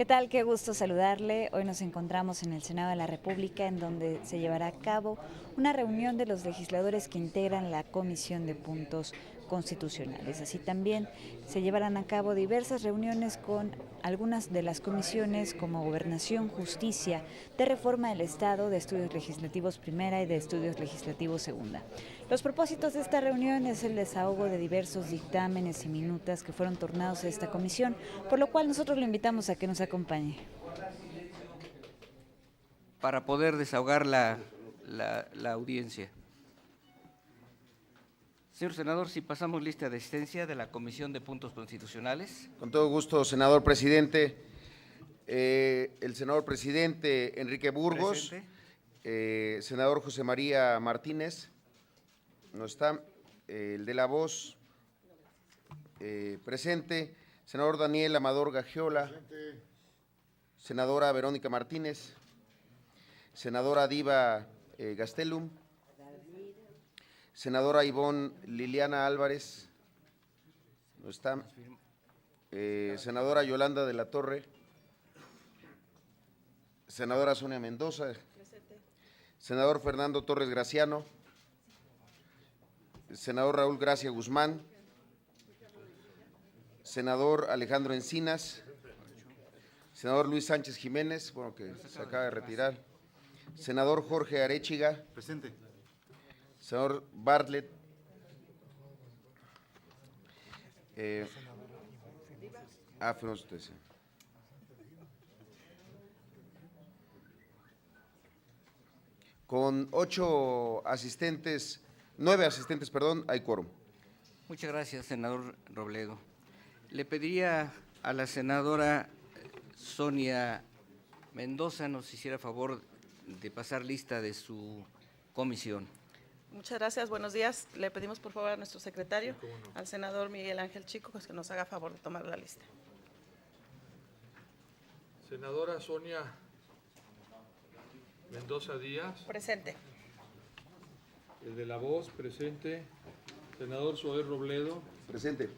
¿Qué tal? Qué gusto saludarle. Hoy nos encontramos en el Senado de la República, en donde se llevará a cabo una reunión de los legisladores que integran la Comisión de Puntos Constitucionales. Así también se llevarán a cabo diversas reuniones con algunas de las comisiones como Gobernación, Justicia, de Reforma del Estado, de Estudios Legislativos Primera y de Estudios Legislativos Segunda. Los propósitos de esta reunión es el desahogo de diversos dictámenes y minutas que fueron tornados a esta comisión, por lo cual nosotros lo invitamos a que nos acompañe. Para poder desahogar la audiencia. Señor senador, si pasamos lista de asistencia de la Comisión de Puntos Constitucionales. Con todo gusto, senador presidente. El senador presidente Enrique Burgos, senador José María Martínez, no está, el de la voz, presente, senador Daniel Amador Gagiola, presente. Senadora Verónica Martínez, senadora Diva Gastelum, senadora Ivonne Liliana Álvarez, no está, senadora Yolanda de la Torre, senadora Sonia Mendoza, senador Fernando Torres Graciano, senador Raúl Gracia Guzmán, senador Alejandro Encinas, senador Luis Sánchez Jiménez, bueno, que se acaba de retirar, senador Jorge Arechiga, presente, senador Bartlett, fueron ustedes. Con 9 asistentes, hay quórum. Muchas gracias, senador Robledo. Le pediría a la senadora Sonia Mendoza nos hiciera favor de pasar lista de su comisión. Muchas gracias, buenos días. Le pedimos por favor a nuestro secretario, al senador Miguel Ángel Chico, pues que nos haga favor de tomar la lista. Senadora Sonia Mendoza Díaz. Presente. El de la voz, presente. Senador Zoé Robledo. Presente.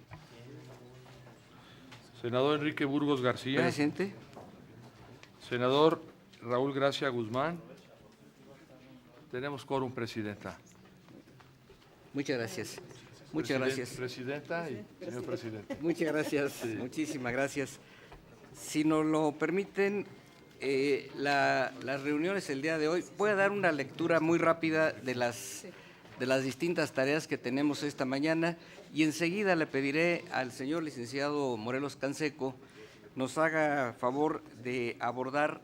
Senador Enrique Burgos García. Presente. Senador Raúl Gracia Guzmán. Tenemos quórum, presidenta. Muchas gracias. Muchas gracias. Presidenta y señor presidente. Muchas gracias, sí. Muchísimas gracias. Si nos lo permiten, las reuniones el día de hoy, voy a dar una lectura muy rápida de las distintas tareas que tenemos esta mañana y enseguida le pediré al señor licenciado Morelos Canseco nos haga favor de abordar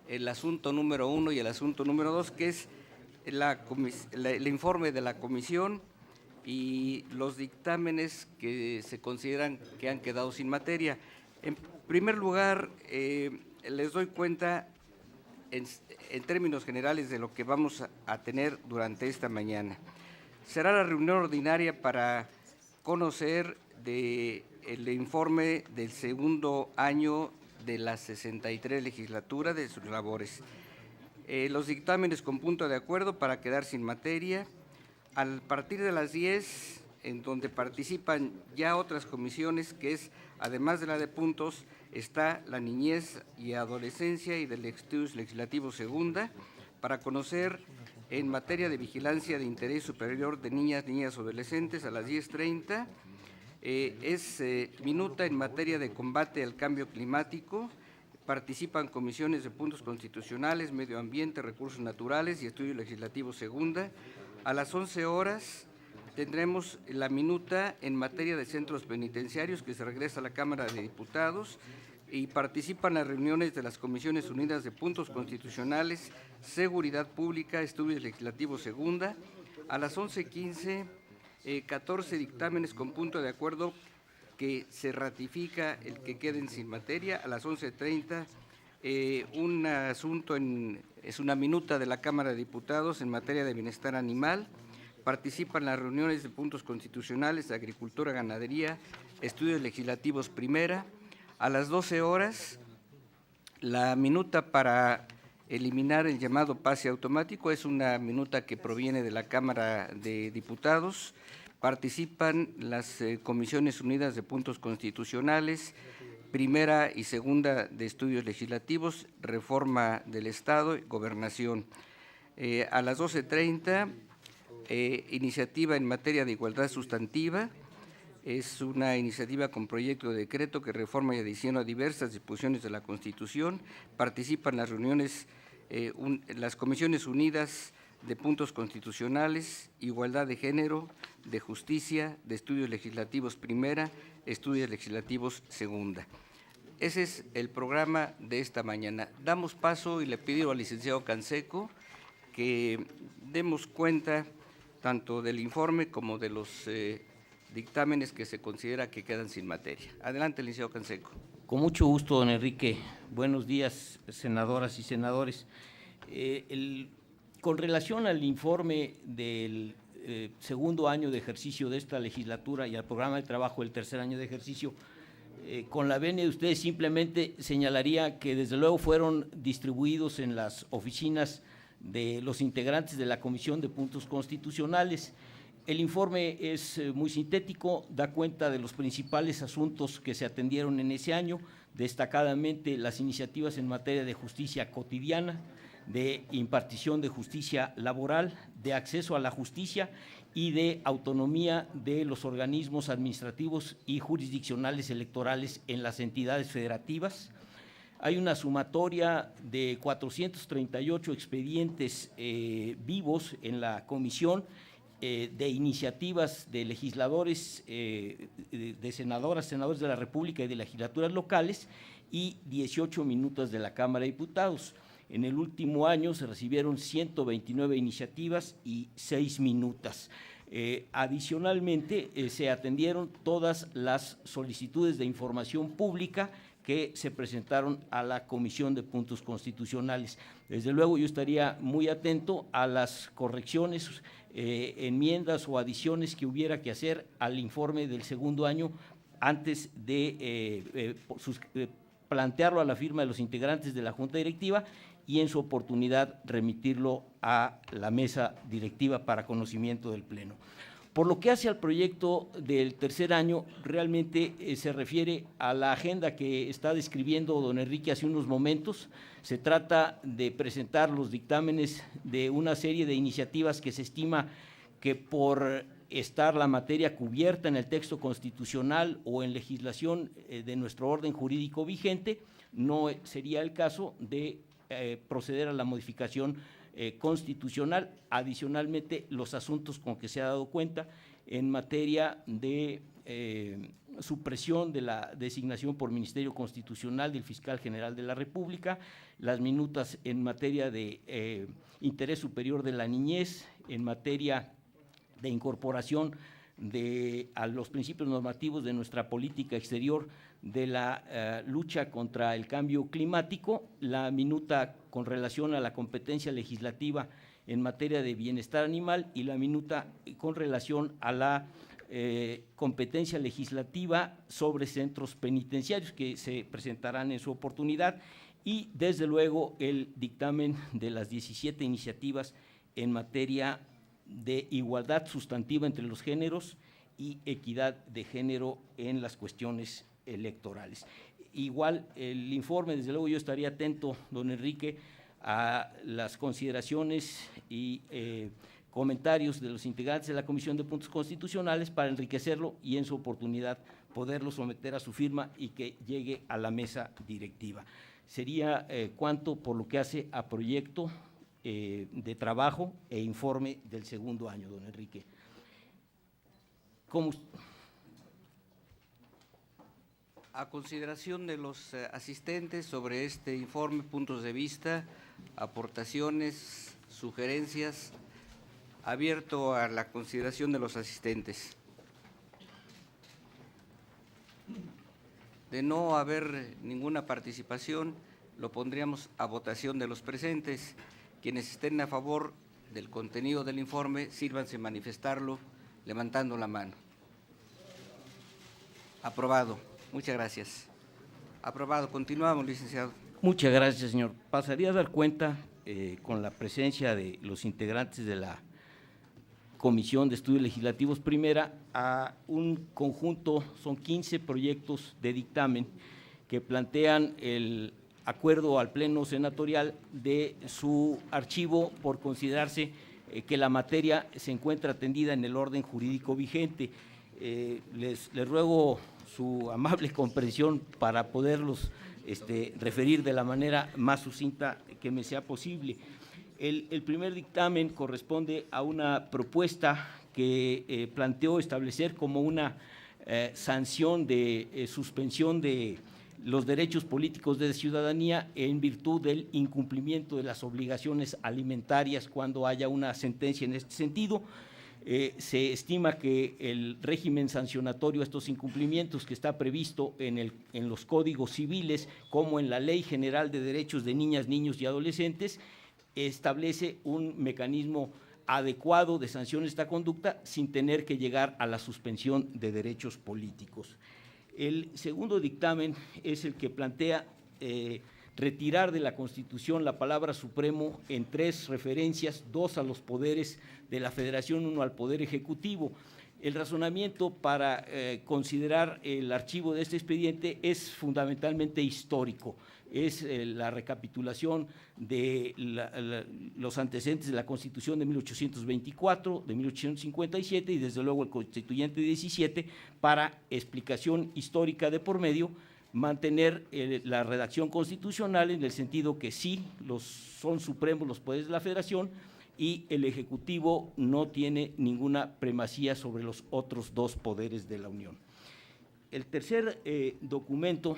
el asunto número 1 y el asunto número 2, que es el informe de la comisión y los dictámenes que se consideran que han quedado sin materia. En primer lugar, les doy cuenta en términos generales de lo que vamos a tener durante esta mañana. Será la reunión ordinaria para conocer el informe del segundo año de la 63 legislatura de sus labores. Los dictámenes con punto de acuerdo para quedar sin materia. A partir de las 10, en donde participan ya otras comisiones, que es, además de la de puntos, está la niñez y adolescencia y del Estudios Legislativos Segunda, para conocer en materia de vigilancia de interés superior de niñas y adolescentes a las 10:30, minuta en materia de combate al cambio climático. Participan comisiones de puntos constitucionales, medio ambiente, recursos naturales y estudios legislativos segunda. A las 11 horas tendremos la minuta en materia de centros penitenciarios que se regresa a la Cámara de Diputados y participan las reuniones de las Comisiones Unidas de Puntos Constitucionales, Seguridad Pública, Estudios Legislativos Segunda. A las 11:15, 14 dictámenes con punto de acuerdo que se ratifica el que queden sin materia. A las 11:30, un asunto es una minuta de la Cámara de Diputados en materia de bienestar animal. Participan las reuniones de puntos constitucionales, agricultura, ganadería, estudios legislativos primera. A las 12 horas, la minuta para eliminar el llamado pase automático es una minuta que proviene de la Cámara de Diputados. Participan las Comisiones Unidas de Puntos Constitucionales, primera y segunda de estudios legislativos, reforma del Estado y gobernación. A las 12:30, iniciativa en materia de igualdad sustantiva. Es una iniciativa con proyecto de decreto que reforma y adiciona diversas disposiciones de la Constitución. Participan las reuniones, las Comisiones Unidas de Puntos Constitucionales, Igualdad de Género, de Justicia, de Estudios Legislativos Primera, Estudios Legislativos Segunda. Ese es el programa de esta mañana. Damos paso y le pido al licenciado Canseco que demos cuenta tanto del informe como de los dictámenes que se considera que quedan sin materia. Adelante, licenciado Canseco. Con mucho gusto, don Enrique. Buenos días, senadoras y senadores. Con relación al informe del segundo año de ejercicio de esta legislatura y al programa de trabajo del tercer año de ejercicio, con la venia de ustedes simplemente señalaría que desde luego fueron distribuidos en las oficinas de los integrantes de la Comisión de Puntos Constitucionales. El informe es muy sintético, da cuenta de los principales asuntos que se atendieron en ese año, destacadamente las iniciativas en materia de justicia cotidiana, de impartición de justicia laboral, de acceso a la justicia y de autonomía de los organismos administrativos y jurisdiccionales electorales en las entidades federativas. Hay una sumatoria de 438 expedientes vivos en la comisión, de iniciativas de legisladores, de senadoras, senadores de la República y de legislaturas locales, y 18 minutas de la Cámara de Diputados. En el último año se recibieron 129 iniciativas y 6 minutas. Adicionalmente, se atendieron todas las solicitudes de información pública que se presentaron a la Comisión de Puntos Constitucionales. Desde luego, yo estaría muy atento a las correcciones, enmiendas o adiciones que hubiera que hacer al informe del segundo año antes de plantearlo a la firma de los integrantes de la Junta Directiva y en su oportunidad remitirlo a la mesa directiva para conocimiento del Pleno. Por lo que hace al proyecto del tercer año, realmente se refiere a la agenda que está describiendo don Enrique hace unos momentos. Se trata de presentar los dictámenes de una serie de iniciativas que se estima que por estar la materia cubierta en el texto constitucional o en legislación de nuestro orden jurídico vigente, no sería el caso de proceder a la modificación constitucional. Adicionalmente, los asuntos con que se ha dado cuenta en materia de supresión de la designación por Ministerio Constitucional del Fiscal General de la República, las minutas en materia de interés superior de la niñez, en materia de incorporación a los principios normativos de nuestra política exterior de la lucha contra el cambio climático, la minuta con relación a la competencia legislativa en materia de bienestar animal y la minuta con relación a la competencia legislativa sobre centros penitenciarios que se presentarán en su oportunidad, y desde luego el dictamen de las 17 iniciativas en materia de igualdad sustantiva entre los géneros y equidad de género en las cuestiones electorales. Igual el informe, desde luego yo estaría atento, don Enrique, a las consideraciones y comentarios de los integrantes de la Comisión de Puntos Constitucionales para enriquecerlo y en su oportunidad poderlo someter a su firma y que llegue a la mesa directiva. Sería cuanto por lo que hace a proyecto de trabajo e informe del segundo año, don Enrique. A consideración de los asistentes sobre este informe, puntos de vista, aportaciones, sugerencias, abierto a la consideración de los asistentes. De no haber ninguna participación, lo pondríamos a votación de los presentes. Quienes estén a favor del contenido del informe, sírvanse manifestarlo levantando la mano. Aprobado. Muchas gracias. Aprobado. Continuamos, licenciado. Muchas gracias, señor. Pasaría a dar cuenta, con la presencia de los integrantes de la Comisión de Estudios Legislativos Primera, a un conjunto, son 15 proyectos de dictamen que plantean el acuerdo al Pleno Senatorial de su archivo por considerarse que la materia se encuentra atendida en el orden jurídico vigente. Les ruego su amable comprensión para poderlos referir de la manera más sucinta que me sea posible. El primer dictamen corresponde a una propuesta que planteó establecer como una sanción de suspensión de los derechos políticos de ciudadanía en virtud del incumplimiento de las obligaciones alimentarias cuando haya una sentencia en este sentido. Se estima que el régimen sancionatorio a estos incumplimientos que está previsto en los códigos civiles como en la Ley General de Derechos de Niñas, Niños y Adolescentes establece un mecanismo adecuado de sanción a esta conducta sin tener que llegar a la suspensión de derechos políticos. El segundo dictamen es el que plantea retirar de la Constitución la palabra supremo en 3 referencias, 2 a los poderes de la Federación, 1 al Poder Ejecutivo. El razonamiento para considerar el archivo de este expediente es fundamentalmente histórico. Es la recapitulación de los antecedentes de la Constitución de 1824, de 1857 y desde luego el Constituyente 17 para explicación histórica de por medio, mantener la redacción constitucional en el sentido que sí son supremos los poderes de la Federación y el Ejecutivo no tiene ninguna primacía sobre los otros 2 poderes de la Unión. El tercer documento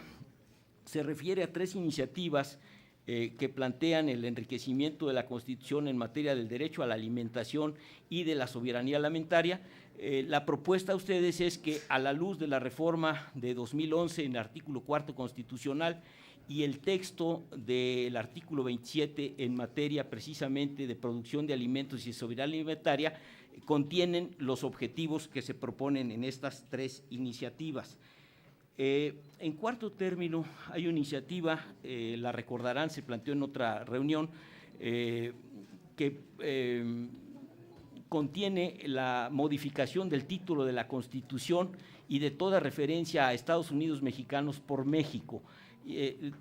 se refiere a 3 iniciativas que plantean el enriquecimiento de la Constitución en materia del derecho a la alimentación y de la soberanía alimentaria. La propuesta a ustedes es que a la luz de la reforma de 2011 en el artículo 4 constitucional y el texto del artículo 27 en materia precisamente de producción de alimentos y soberanía alimentaria, contienen los objetivos que se proponen en estas 3 iniciativas. En cuarto término, hay una iniciativa, la recordarán, se planteó en otra reunión, que contiene la modificación del título de la Constitución y de toda referencia a Estados Unidos mexicanos por México.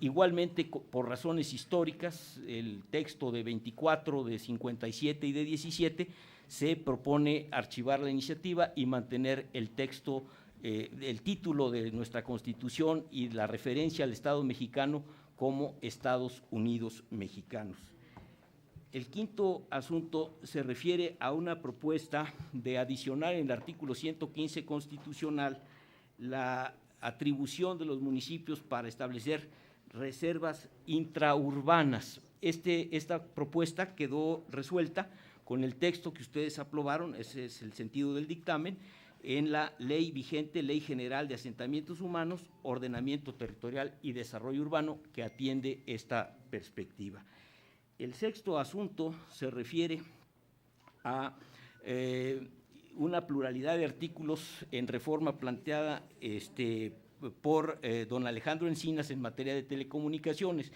Igualmente, por razones históricas, el texto de 24, de 57 y de 17 se propone archivar la iniciativa y mantener el texto, el título de nuestra Constitución y la referencia al Estado mexicano como Estados Unidos mexicanos. El quinto asunto se refiere a una propuesta de adicionar en el artículo 115 constitucional la atribución de los municipios para establecer reservas intraurbanas. Esta propuesta quedó resuelta con el texto que ustedes aprobaron, ese es el sentido del dictamen, en la ley vigente, Ley General de Asentamientos Humanos, Ordenamiento Territorial y Desarrollo Urbano, que atiende esta perspectiva. El sexto asunto se refiere a una pluralidad de artículos en reforma planteada por don Alejandro Encinas en materia de telecomunicaciones.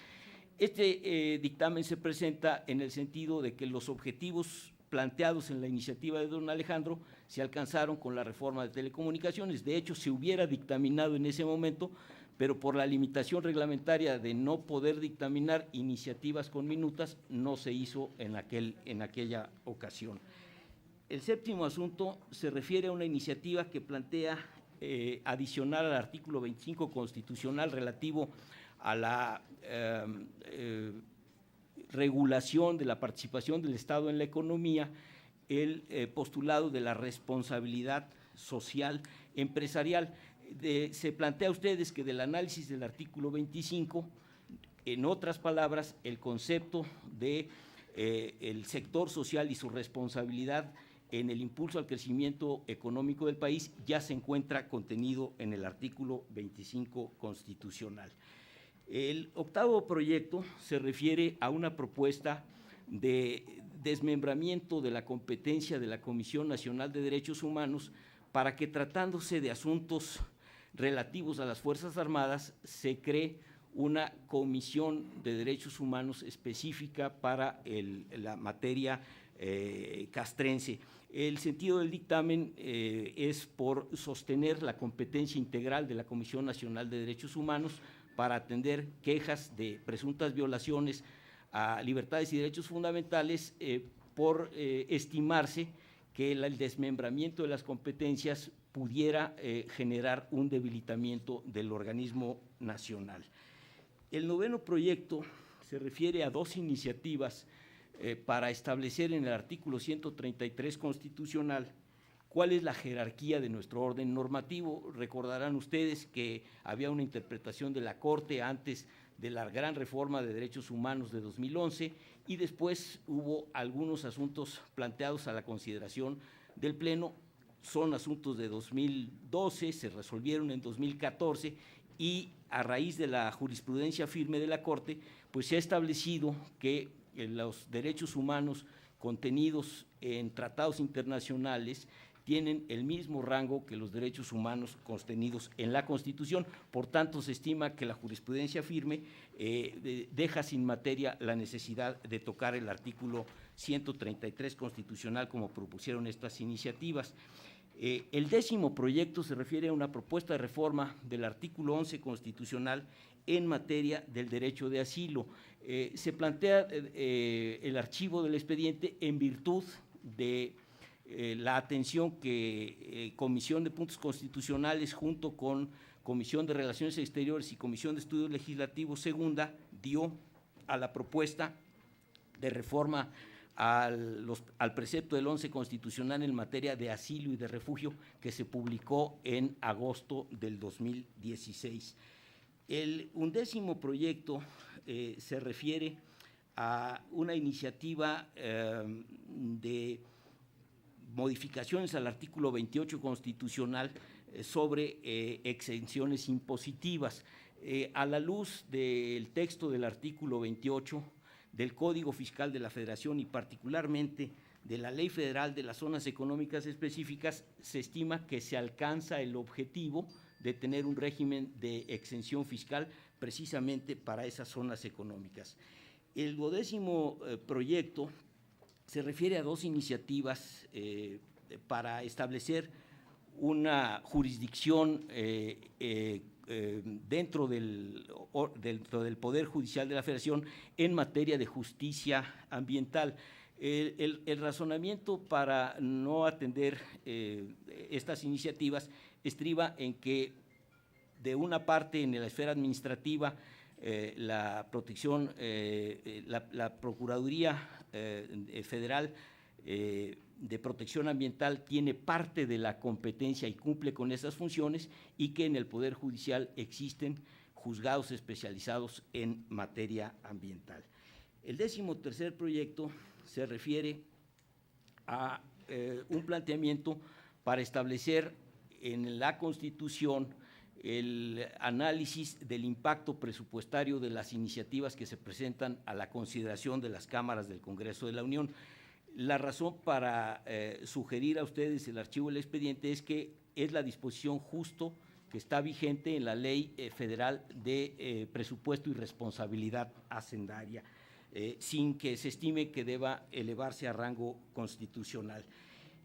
Este dictamen se presenta en el sentido de que los objetivos planteados en la iniciativa de don Alejandro se alcanzaron con la reforma de telecomunicaciones. De hecho, se hubiera dictaminado en ese momento, pero por la limitación reglamentaria de no poder dictaminar iniciativas con minutas, no se hizo en aquella ocasión. El séptimo asunto se refiere a una iniciativa que plantea adicionar al artículo 25 constitucional relativo a la regulación de la participación del Estado en la economía, el postulado de la responsabilidad social empresarial. Se plantea a ustedes que del análisis del artículo 25, en otras palabras, el concepto de el sector social y su responsabilidad en el impulso al crecimiento económico del país ya se encuentra contenido en el artículo 25 constitucional. El octavo proyecto se refiere a una propuesta de desmembramiento de la competencia de la Comisión Nacional de Derechos Humanos para que, tratándose de asuntos relativos a las Fuerzas Armadas, se cree una comisión de derechos humanos específica para la materia castrense. El sentido del dictamen es por sostener la competencia integral de la Comisión Nacional de Derechos Humanos para atender quejas de presuntas violaciones a libertades y derechos fundamentales por estimarse que el desmembramiento de las competencias pudiera generar un debilitamiento del organismo nacional. El noveno proyecto se refiere a dos iniciativas para establecer en el artículo 133 constitucional cuál es la jerarquía de nuestro orden normativo. Recordarán ustedes que había una interpretación de la Corte antes de la gran reforma de derechos humanos de 2011 y después hubo algunos asuntos planteados a la consideración del Pleno. Son asuntos de 2012, se resolvieron en 2014 y a raíz de la jurisprudencia firme de la Corte, pues se ha establecido que los derechos humanos contenidos en tratados internacionales tienen el mismo rango que los derechos humanos contenidos en la Constitución. Por tanto, se estima que la jurisprudencia firme deja sin materia la necesidad de tocar el artículo 133 constitucional como propusieron estas iniciativas. El décimo proyecto se refiere a una propuesta de reforma del artículo 11 constitucional en materia del derecho de asilo. Se plantea el archivo del expediente en virtud de la atención que Comisión de Puntos Constitucionales junto con Comisión de Relaciones Exteriores y Comisión de Estudios Legislativos segunda dio a la propuesta de reforma al precepto del 11 constitucional en materia de asilo y de refugio que se publicó en agosto del 2016. El undécimo proyecto se refiere a una iniciativa de modificaciones al artículo 28 constitucional sobre exenciones impositivas. A la luz del texto del artículo 28 del Código Fiscal de la Federación y particularmente de la Ley Federal de las Zonas Económicas Específicas, se estima que se alcanza el objetivo de tener un régimen de exención fiscal precisamente para esas zonas económicas. El 12º proyecto se refiere a dos iniciativas para establecer una jurisdicción dentro del Poder Judicial de la Federación en materia de justicia ambiental. El razonamiento para no atender estas iniciativas estriba en que, de una parte, en la esfera administrativa, la protección, la Procuraduría Federal de Protección Ambiental tiene parte de la competencia y cumple con esas funciones, y que en el Poder Judicial existen juzgados especializados en materia ambiental. El 13º proyecto se refiere a un planteamiento para establecer en la Constitución el análisis del impacto presupuestario de las iniciativas que se presentan a la consideración de las cámaras del Congreso de la Unión. La razón para sugerir a ustedes el archivo del expediente es que es la disposición justo que está vigente en la Ley Federal de Presupuesto y Responsabilidad Hacendaria, sin que se estime que deba elevarse a rango constitucional.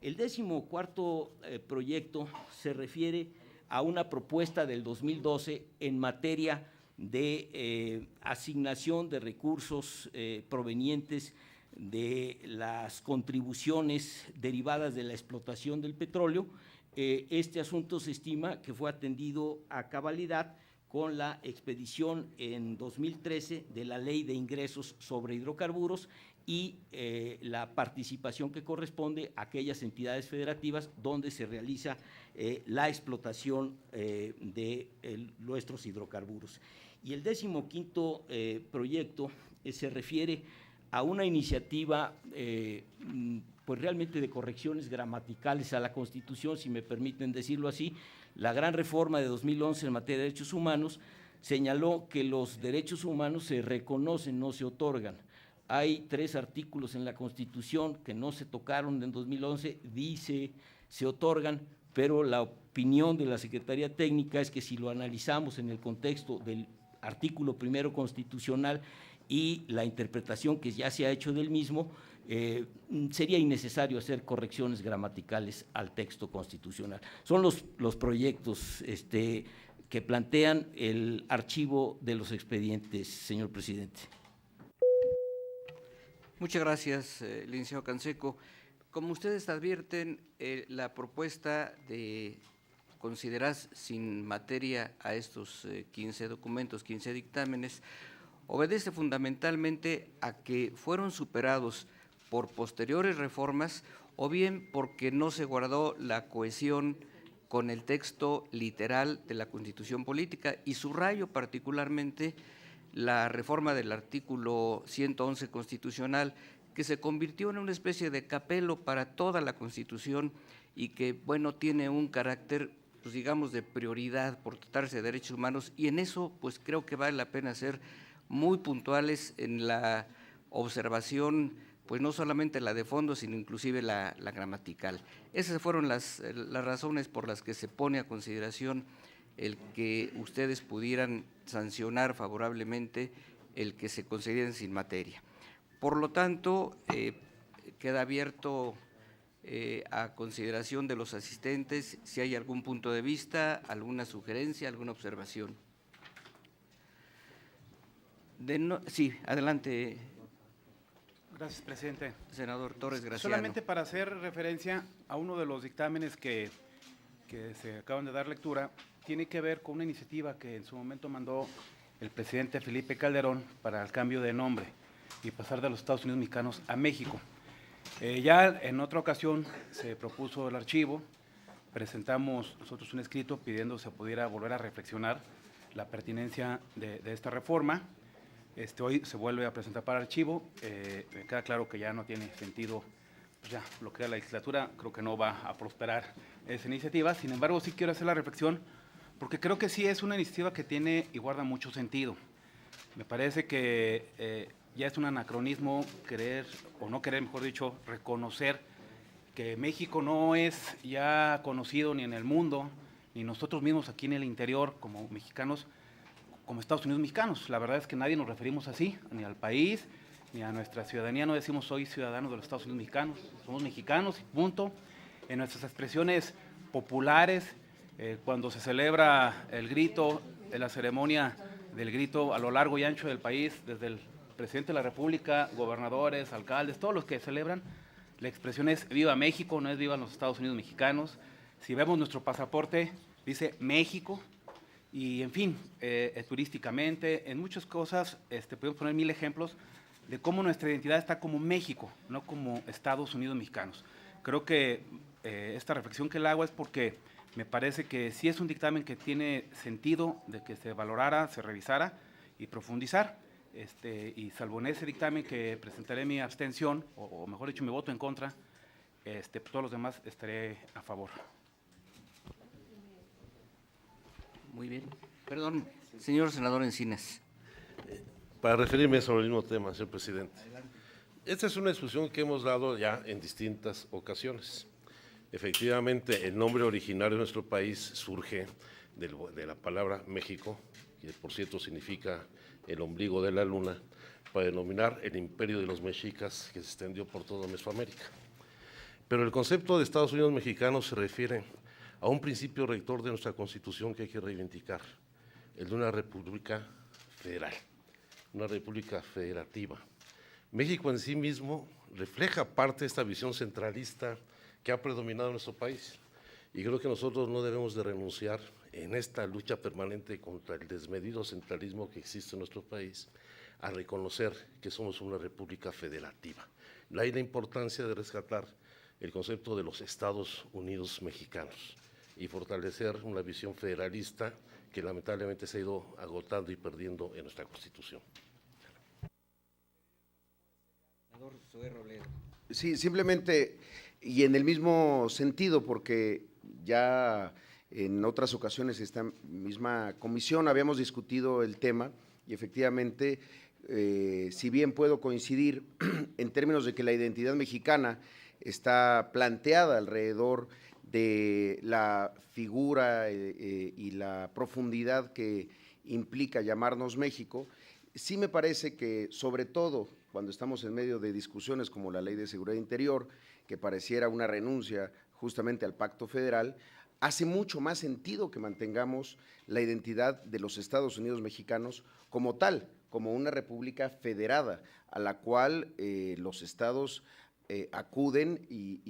El 14º proyecto se refiere a una propuesta del 2012 en materia de asignación de recursos provenientes de las contribuciones derivadas de la explotación del petróleo. Este asunto se estima que fue atendido a cabalidad con la expedición en 2013 de la Ley de Ingresos sobre Hidrocarburos y la participación que corresponde a aquellas entidades federativas donde se realiza la explotación de nuestros hidrocarburos. Y el 15º proyecto se refiere a una iniciativa pues realmente de correcciones gramaticales a la Constitución, si me permiten decirlo así. La gran reforma de 2011 en materia de derechos humanos señaló que los derechos humanos se reconocen, no se otorgan. Hay 3 artículos en la Constitución que no se tocaron en 2011, dice se otorgan, pero la opinión de la Secretaría Técnica es que si lo analizamos en el contexto del artículo 1 constitucional y la interpretación que ya se ha hecho del mismo, sería innecesario hacer correcciones gramaticales al texto constitucional. Son los proyectos que plantean el archivo de los expedientes, señor presidente. Muchas gracias, licenciado Canseco. Como ustedes advierten, la propuesta de considerar sin materia a estos 15 documentos, 15 dictámenes, obedece fundamentalmente a que fueron superados por posteriores reformas o bien porque no se guardó la cohesión con el texto literal de la Constitución Política, y subrayo particularmente la reforma del artículo 111 constitucional, que se convirtió en una especie de capelo para toda la Constitución y que, bueno, tiene un carácter, pues digamos, de prioridad por tratarse de derechos humanos, y en eso pues creo que vale la pena ser muy puntuales en la observación, pues no solamente la de fondo, sino inclusive la gramatical. Esas fueron las razones por las que se pone a consideración el que ustedes pudieran sancionar favorablemente el que se consideren sin materia. Por lo tanto, queda abierto a consideración de los asistentes si hay algún punto de vista, alguna sugerencia, alguna observación. Sí, adelante. Gracias, presidente. Senador Torres Graciano. Solamente para hacer referencia a uno de los dictámenes que se acaban de dar lectura, tiene que ver con una iniciativa que en su momento mandó el presidente Felipe Calderón para el cambio de nombre y pasar de los Estados Unidos mexicanos a México. Ya en otra ocasión se propuso el archivo, presentamos nosotros un escrito pidiendo se pudiera volver a reflexionar la pertinencia de esta reforma. Hoy se vuelve a presentar para archivo, me queda claro que ya no tiene sentido, pues ya lo que era la legislatura, creo que no va a prosperar esa iniciativa. Sin embargo, sí quiero hacer la reflexión, porque creo que sí es una iniciativa que tiene y guarda mucho sentido. Me parece que ya es un anacronismo querer, o no querer, mejor dicho, reconocer que México no es ya conocido ni en el mundo, ni nosotros mismos aquí en el interior como mexicanos, como Estados Unidos mexicanos. La verdad es que nadie nos referimos así, ni al país, ni a nuestra ciudadanía. No decimos soy ciudadano de los Estados Unidos mexicanos, somos mexicanos y punto. En nuestras expresiones populares, cuando se celebra el grito, en la ceremonia del grito a lo largo y ancho del país, desde el presidente de la República, gobernadores, alcaldes, todos los que celebran, la expresión es viva México, no es viva los Estados Unidos mexicanos. Si vemos nuestro pasaporte, dice México. Y en fin, turísticamente, en muchas cosas, podemos poner 1000 ejemplos de cómo nuestra identidad está como México, no como Estados Unidos mexicanos. Creo que esta reflexión que le hago es porque me parece que sí es un dictamen que tiene sentido de que se valorara, se revisara y profundizar. Y salvo en ese dictamen que presentaré mi abstención, o mejor dicho, mi voto en contra, todos los demás estaré a favor. Muy bien. Perdón, señor senador Encinas. Para referirme sobre el mismo tema, señor presidente. Esta es una discusión que hemos dado ya en distintas ocasiones. Efectivamente, el nombre originario de nuestro país surge de la palabra México, que por cierto significa el ombligo de la luna, para denominar el imperio de los mexicas que se extendió por toda Mesoamérica. Pero el concepto de Estados Unidos mexicanos se refiere a un principio rector de nuestra Constitución que hay que reivindicar, el de una república federal, una república federativa. México en sí mismo refleja parte de esta visión centralista que ha predominado en nuestro país, y creo que nosotros no debemos de renunciar en esta lucha permanente contra el desmedido centralismo que existe en nuestro país a reconocer que somos una república federativa. Hay la importancia de rescatar el concepto de los Estados Unidos mexicanos y fortalecer una visión federalista que lamentablemente se ha ido agotando y perdiendo en nuestra Constitución. Sí, simplemente, y en el mismo sentido, porque ya en otras ocasiones esta misma comisión habíamos discutido el tema y efectivamente, si bien puedo coincidir en términos de que la identidad mexicana está planteada alrededor de la figura y la profundidad que implica llamarnos México, sí me parece que, sobre todo cuando estamos en medio de discusiones como la Ley de Seguridad Interior, que pareciera una renuncia justamente al Pacto Federal, hace mucho más sentido que mantengamos la identidad de los Estados Unidos mexicanos como tal, como una república federada, a la cual los estados acuden y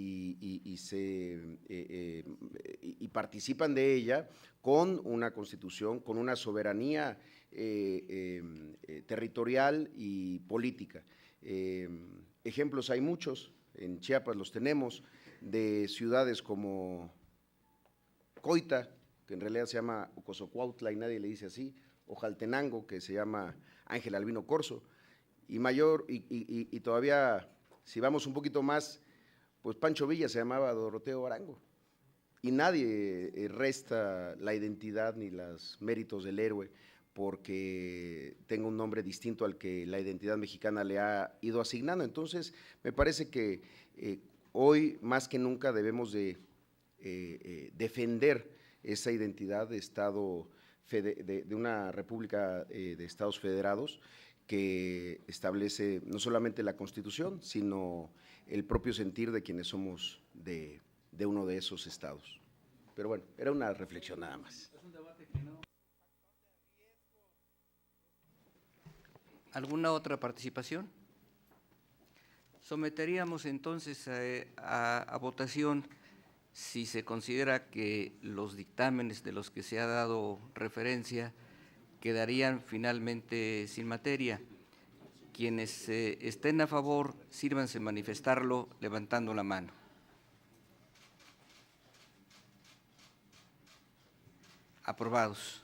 participan de ella con una constitución, con una soberanía territorial y política. Ejemplos hay muchos, en Chiapas los tenemos, de ciudades como Coita, que en realidad se llama Ocosocuautla y nadie le dice así, o Jaltenango, que se llama Ángel Albino Corzo, y todavía, si vamos un poquito más, pues Pancho Villa se llamaba Doroteo Arango, y nadie resta la identidad ni los méritos del héroe porque tenga un nombre distinto al que la identidad mexicana le ha ido asignando. Entonces, me parece que hoy, más que nunca, debemos de defender esa identidad de Estado, de una república de Estados federados que establece no solamente la Constitución, sino el propio sentir de quienes somos de uno de esos estados. Pero bueno, era una reflexión nada más. ¿Alguna otra participación? Someteríamos entonces a votación si se considera que los dictámenes de los que se ha dado referencia quedarían finalmente sin materia. Quienes estén a favor, sírvanse manifestarlo levantando la mano. Aprobados.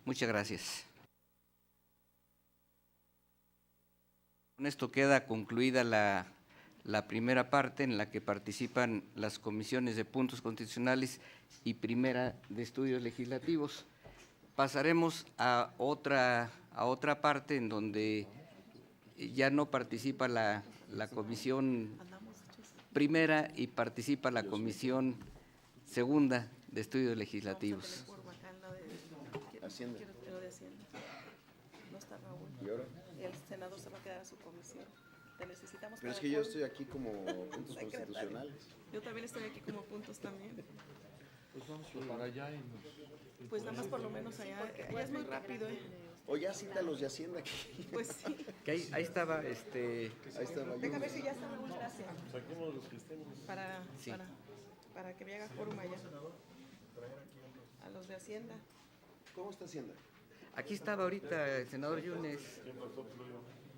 Muchas gracias. Con esto queda concluida la primera parte en la que participan las comisiones de puntos constitucionales y primera de estudios legislativos. Pasaremos a otra parte en donde ya no participa la comisión primera y participa la comisión segunda de estudios legislativos. Hacienda. No está Raúl. ¿Y ahora? El senador se va a quedar a su comisión. Te necesitamos. Pero es que yo estoy aquí como puntos constitucionales. Yo también estoy aquí como puntos también. Pues vamos para allá y Pues nada más por lo menos allá es muy rápido, ¿eh? O ya cita a los de Hacienda aquí. Pues sí. Que ahí estaba, Ahí estaba yo. Deja ver si ya está Raúl, gracias. Saquemos los que estemos. Sí. Para que me haga quórum allá. A los de Hacienda. ¿Cómo está Hacienda? aquí estaba ahorita el senador Yunes.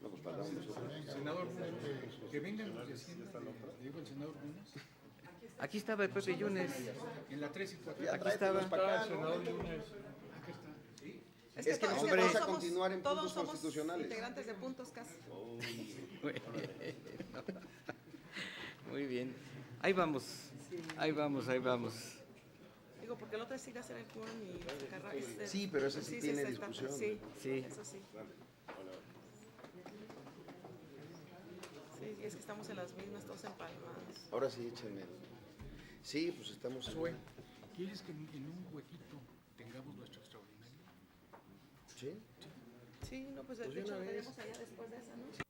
No, pues para Senador, que vengan los de Hacienda, digo el senador Yunes. Aquí estaba el Pepe Yunes. En la 3 y 4. Aquí estaba. senador Yunes. Aquí está. ¿Sí? Es que nosotros vamos a continuar en puntos constitucionales. Integrantes de puntos casi. Muy bien. Ahí vamos. Ahí vamos, ahí vamos. Digo, porque el otro sí va a ser el quórum y sacar rápido. Sí, pero ese sí tiene discusión. Sí, Sí. eso sí. Sí, es que estamos en las mismas, todos empalmados. Ahora sí, échenme. Sí, pues estamos. Zoe, ¿quieres que en un huequito tengamos nuestro extraordinario? Sí. Sí, no, pues de Pues de hecho una lo vez. veremos allá después de esa, ¿no?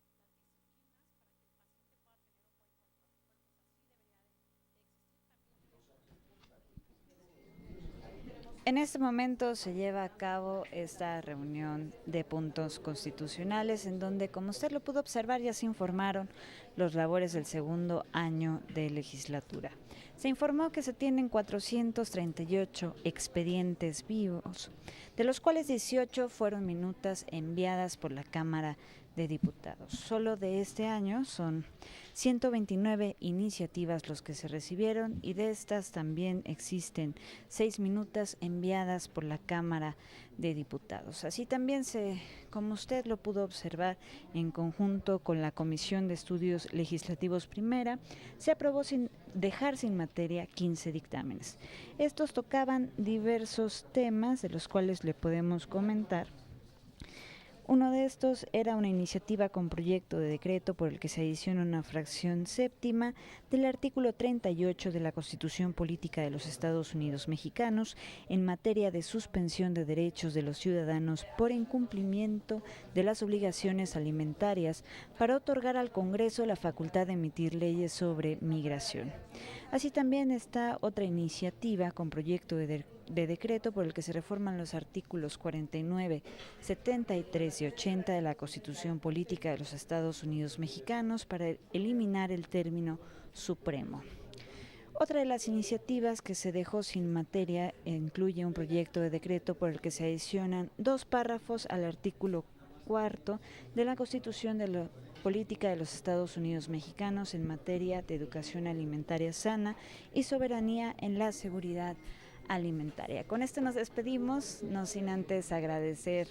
En este momento se lleva a cabo esta reunión de puntos constitucionales en donde, como usted lo pudo observar, ya se informaron los labores del segundo año de legislatura. Se informó que se tienen 438 expedientes vivos, de los cuales 18 fueron minutas enviadas por la Cámara de Diputados. Solo de este año son 129 iniciativas los que se recibieron y de estas también existen 6 minutas enviadas por la Cámara de Diputados. Así también como usted lo pudo observar, en conjunto con la Comisión de Estudios Legislativos Primera, se aprobó sin dejar sin materia 15 dictámenes. Estos tocaban diversos temas de los cuales le podemos comentar. Uno de estos era una iniciativa con proyecto de decreto por el que se adiciona una fracción séptima del artículo 38 de la Constitución Política de los Estados Unidos Mexicanos en materia de suspensión de derechos de los ciudadanos por incumplimiento de las obligaciones alimentarias para otorgar al Congreso la facultad de emitir leyes sobre migración. Así también está otra iniciativa con proyecto de decreto por el que se reforman los artículos 49, 73 y 80 de la Constitución Política de los Estados Unidos Mexicanos para eliminar el término supremo. Otra de las iniciativas que se dejó sin materia incluye un proyecto de decreto por el que se adicionan 2 párrafos al artículo 4 de la Constitución de la Política de los Estados Unidos Mexicanos en materia de educación alimentaria sana y soberanía en la seguridad alimentaria. Con esto nos despedimos, no sin antes agradecer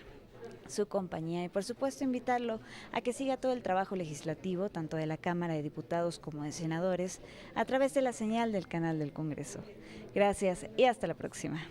su compañía y por supuesto invitarlo a que siga todo el trabajo legislativo, tanto de la Cámara de Diputados como de Senadores, a través de la señal del canal del Congreso. Gracias y hasta la próxima.